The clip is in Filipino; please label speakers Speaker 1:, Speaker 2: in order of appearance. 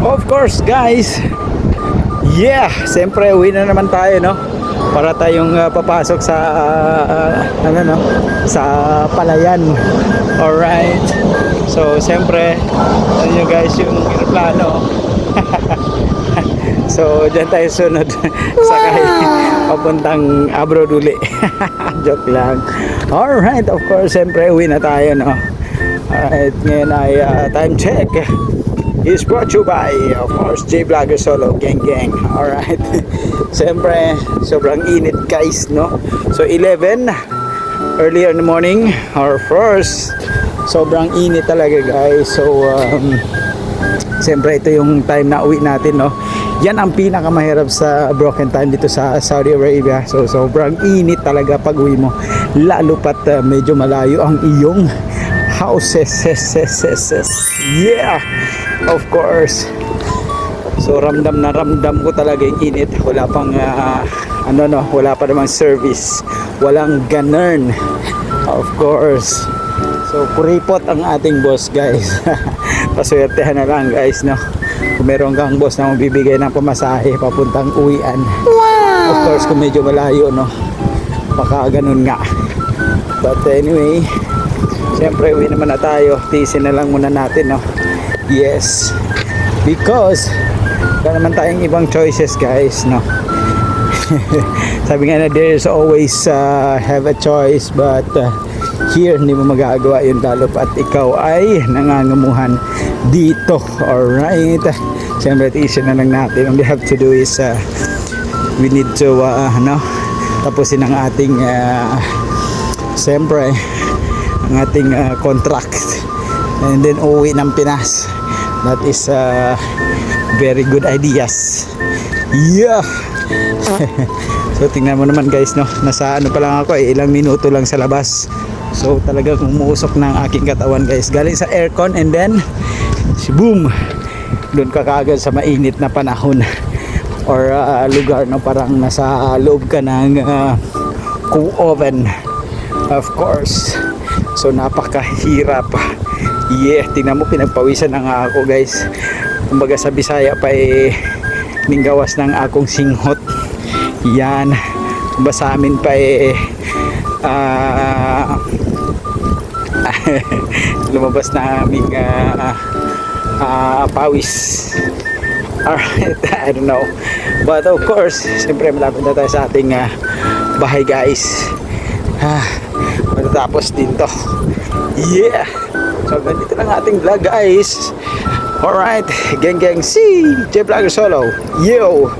Speaker 1: Of course guys. Yeah, siyempre uwi na naman tayo, no? Para tayong papasok sa ano, no? Sa Palayan. Alright. So siyempre, ano nyo guys yung plano. So dyan tayo sunod. Sakay papuntang abroad uli. Joke lang. Alright, of course siyempre uwi na tayo, no? Alright, ngayon ay time check is brought to you by, of course, J Vlogger Solo Gang Gang. Alright. Siyempre, sobrang init guys, no? So 11 earlier in the morning, or first, sobrang init talaga guys. So siyempre ito yung time na uwi natin, no? Yan ang pinakamahirap sa broken time dito sa Saudi Arabia. So sobrang init talaga pag uwi mo, lalo pat medyo malayo ang iyong houses. Yeah, of course. So ramdam na ramdam ko talaga yung init. Wala pang wala pa namang service, walang ganern, of course. So kuripot ang ating boss guys. Paswertehan na lang guys, no? Kung meron kang boss na magbibigay ng pamasahe papuntang uwian. Wow! Of course kung medyo malayo, no? Baka ganun nga. But anyway, siyempre uwi naman na tayo. Tiisin na lang muna natin, no? Yes, because wala naman tayong ibang choices guys, no? Sabi nga na there's always have a choice, but here hindi mo magagawa yun, lalo pat ikaw ay nangangamuhan dito. Alright, siyempre tiisin na lang natin. All we have to do is we need to tapusin ang ating siyempre ang ating contract, and then uwi ng Pinas. That is very good ideas. Yeah. So tingnan mo naman guys, no? Nasa ano pa lang ako, ilang minuto lang sa labas. So talagang umuusok ng aking katawan guys, galing sa aircon, and then boom, doon ka kaagad sa mainit na panahon or lugar na parang nasa loob ka ng oven, of course. So napakahirap. Yeah, tingnan mo, pinagpawisan na nga ako guys. Kumbaga sa Bisaya pa ninggawas ng akong singhot. Yan. Kumbaga sa amin pa lumabas na aming pawis. Alright, I don't know. But of course, siyempre malapit na tayo sa ating bahay guys. Matatapos din to. Yeah. So ganito lang ating vlog guys. Alright, gang gang, si J Vlogger Solo. Yo.